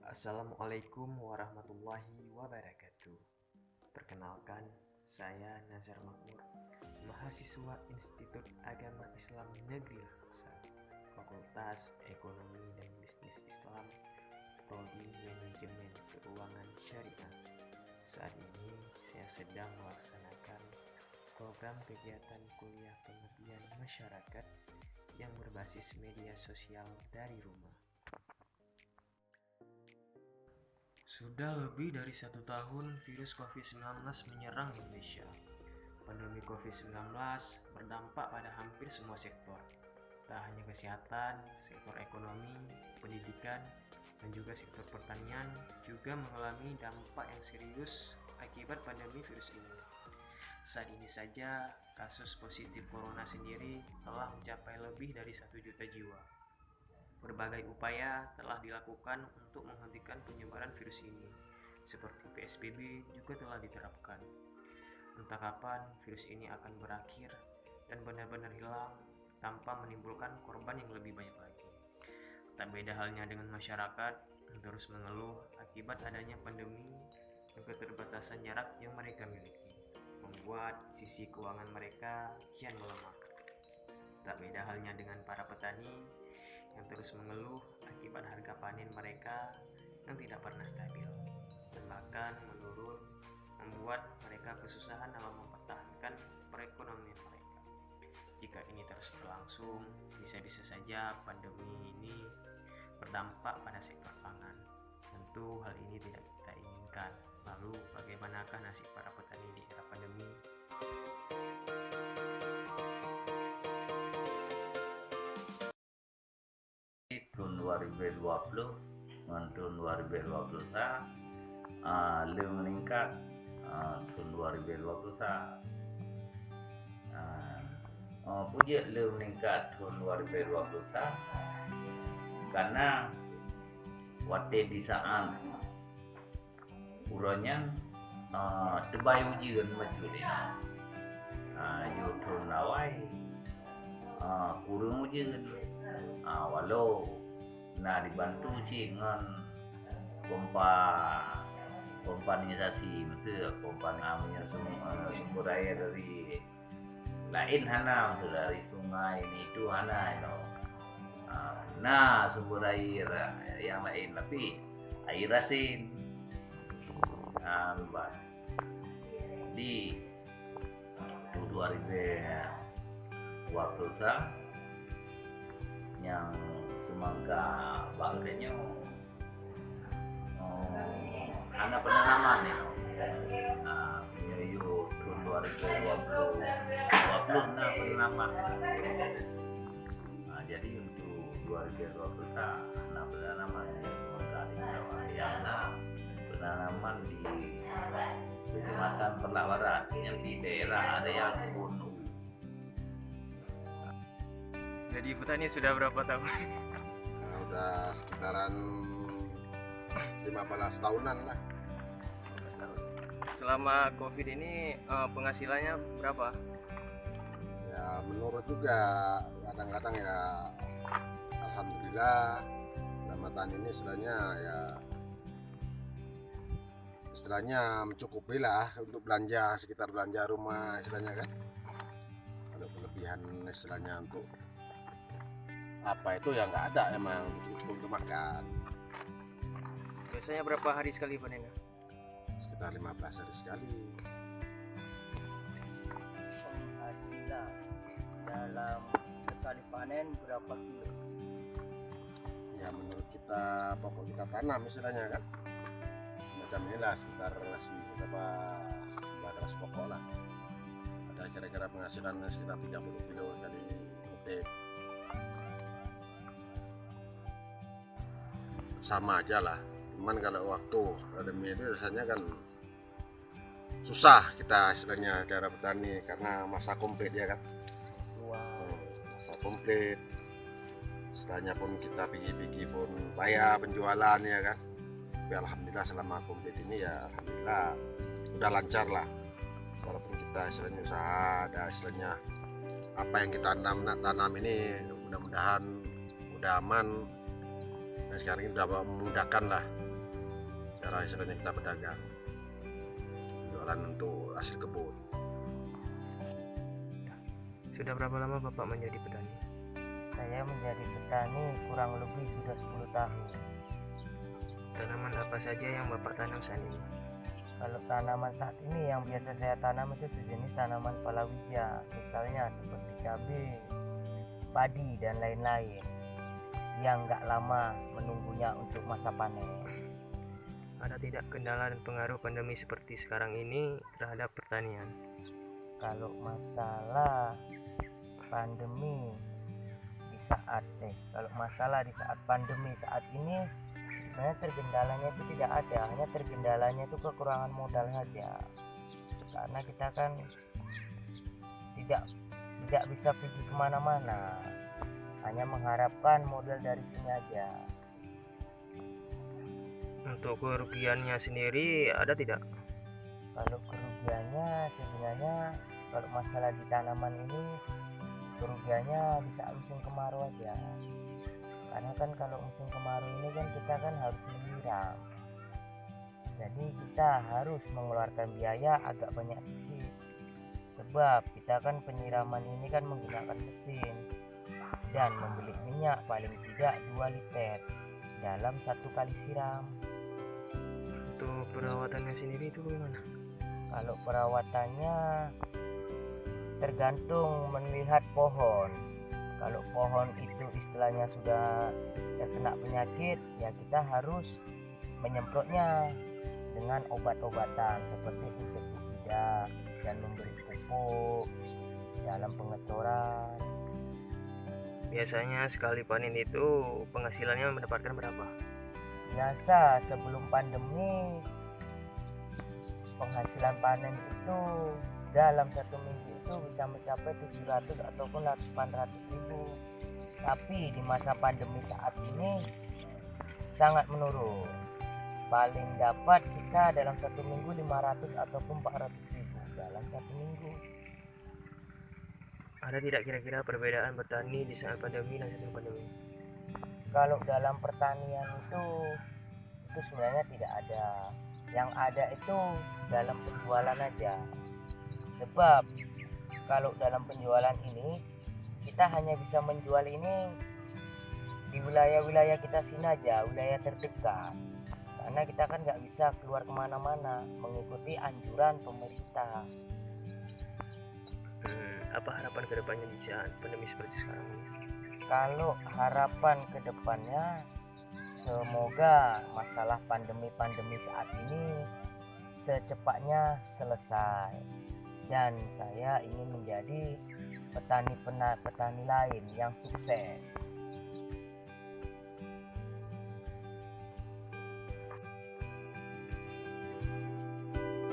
Assalamualaikum warahmatullahi wabarakatuh. Perkenalkan, saya Nazar Makmur, mahasiswa Institut Agama Islam Negeri Laksa, Fakultas Ekonomi dan Bisnis Islam, Prodi Manajemen Keuangan Syariah. Saat ini saya sedang melaksanakan program kegiatan kuliah pengabdian masyarakat yang berbasis media sosial dari rumah. Sudah lebih dari 1 tahun virus COVID-19 menyerang Indonesia. Pandemi COVID-19 berdampak pada hampir semua sektor, tak hanya kesehatan, sektor ekonomi, pendidikan, dan juga sektor pertanian juga mengalami dampak yang serius akibat pandemi virus ini. Saat ini saja, kasus positif corona sendiri telah mencapai lebih dari 1 juta jiwa. Berbagai upaya telah dilakukan untuk menghentikan penyebaran virus ini, seperti PSBB juga telah diterapkan. Entah kapan virus ini akan berakhir dan benar-benar hilang tanpa menimbulkan korban yang lebih banyak lagi. Tak beda halnya dengan masyarakat yang terus mengeluh akibat adanya pandemi dan keterbatasan jarak yang mereka miliki, membuat sisi keuangan mereka kian melemah. Tak beda halnya dengan para petani yang terus mengeluh akibat harga panen mereka yang tidak pernah stabil dan bahkan menurun, membuat mereka kesusahan dalam mempertahankan perekonomian mereka. Jika ini terus berlangsung, bisa-bisa saja pandemi ini berdampak pada sektor pangan. Tentu hal ini tidak kita inginkan. Lalu bagaimanakah nasib para petani di era pandemi? Tahun 2020 dengan tahun 2021 lebih meningkat. Tahun 2021 puji lebih meningkat tahun 2021 karena waktu di saat uranya tebai ujian macam ni yo tahun awal kurang ujian walau dibantu sih dengan pompanisasi, maksudnya pompa ngamnya sumber air dari lain hana, dari sungai ini itu hana, sumber air yang lain tapi air asin, di 2020 yang semangka bangkanya anak penanaman ya penyeyu tahun 2020 penanaman jadi untuk 2020 anak penanaman semangka di Jawa yang penanaman di Kecamatan Perlawaran yang di daerah area Gunung. Jadi petani sudah berapa tahun? Udah sekitaran 15 tahunan lah. 15 tahun. Selama COVID ini penghasilannya berapa? Ya menurut juga kadang-kadang ya alhamdulillah Ramadan ini istilahnya mencukupi lah untuk belanja, sekitar belanja rumah istilahnya kan. Kalau kelebihan istilahnya untuk apa itu ya nggak ada, emang cukup untuk makan. Biasanya berapa hari sekali panennya? Sekitar 15 hari sekali. Penghasilan dalam sekali panen berapa kilo? Ya menurut kita pokok kita tanam istilahnya kan macam inilah sekitar 900 pokok lah, ada kira-kira penghasilan sekitar 30 kilo sekali petik. Sama aja lah, cuman kalau waktu pandemi itu biasanya kan susah kita istilahnya cara petani karena masa komplit ya kan. Masa komplit istilahnya pun kita pergi pun payah penjualan ya kan, tapi alhamdulillah selama komplit ini ya alhamdulillah udah lancar lah, walaupun kita istilahnya usaha ada istilahnya apa yang kita tanam ini mudah-mudahan udah aman. Nah, sekarang ini udah memudahkan lah cara istilahnya kita berdagang, jualan untuk hasil kebun. Sudah berapa lama Bapak menjadi petani? Saya menjadi petani kurang lebih sudah 10 tahun. Tanaman apa saja yang Bapak tanam saat ini? Kalau tanaman saat ini yang biasa saya tanam itu sejenis tanaman palawija, misalnya seperti cabai, padi dan lain-lain yang nggak lama menunggunya untuk masa panen. Ada tidak kendala dan pengaruh pandemi seperti sekarang ini terhadap pertanian? Kalau masalah pandemi kalau masalah di saat pandemi saat ini sebenarnya tergendalanya itu tidak ada, hanya tergendalanya itu kekurangan modal saja, karena kita kan tidak bisa pergi kemana-mana, hanya mengharapkan modal dari sini aja. Untuk kerugiannya sendiri ada tidak? Kalau kerugiannya sebenarnya kalau masalah di tanaman ini kerugiannya bisa musim kemarau aja, karena kan kalau musim kemarau ini kan kita kan harus menyiram, jadi kita harus mengeluarkan biaya agak banyak sedikit, sebab kita kan penyiraman ini kan menggunakan mesin dan membeli minyak paling tidak 2 liter dalam 1 kali siram. Untuk perawatannya sendiri itu bagaimana? Kalau perawatannya tergantung melihat pohon. Kalau pohon itu istilahnya sudah terkena penyakit, ya kita harus menyemprotnya dengan obat-obatan seperti insektisida dan memberi pupuk dalam pengeceran. Biasanya sekali panen itu penghasilannya mendapatkan berapa? Biasa sebelum pandemi penghasilan panen itu dalam 1 minggu itu bisa mencapai 700 ataupun 800 ribu, tapi di masa pandemi saat ini sangat menurun. Paling dapat kita dalam 1 minggu 500 ataupun 400 ribu dalam 1 minggu. Ada tidak kira-kira perbedaan bertani di saat pandemi dan sebelum pandemi? Kalau dalam pertanian itu sebenarnya tidak ada. Yang ada itu dalam penjualan aja, sebab kalau dalam penjualan ini kita hanya bisa menjual ini di wilayah-wilayah kita sini aja, wilayah terdekat, karena kita kan nggak bisa keluar kemana-mana mengikuti anjuran pemerintah. Apa harapan kedepannya di saat pandemi seperti sekarang ini? Kalau harapan kedepannya, semoga masalah pandemi saat ini secepatnya selesai dan saya ingin menjadi petani lain yang sukses.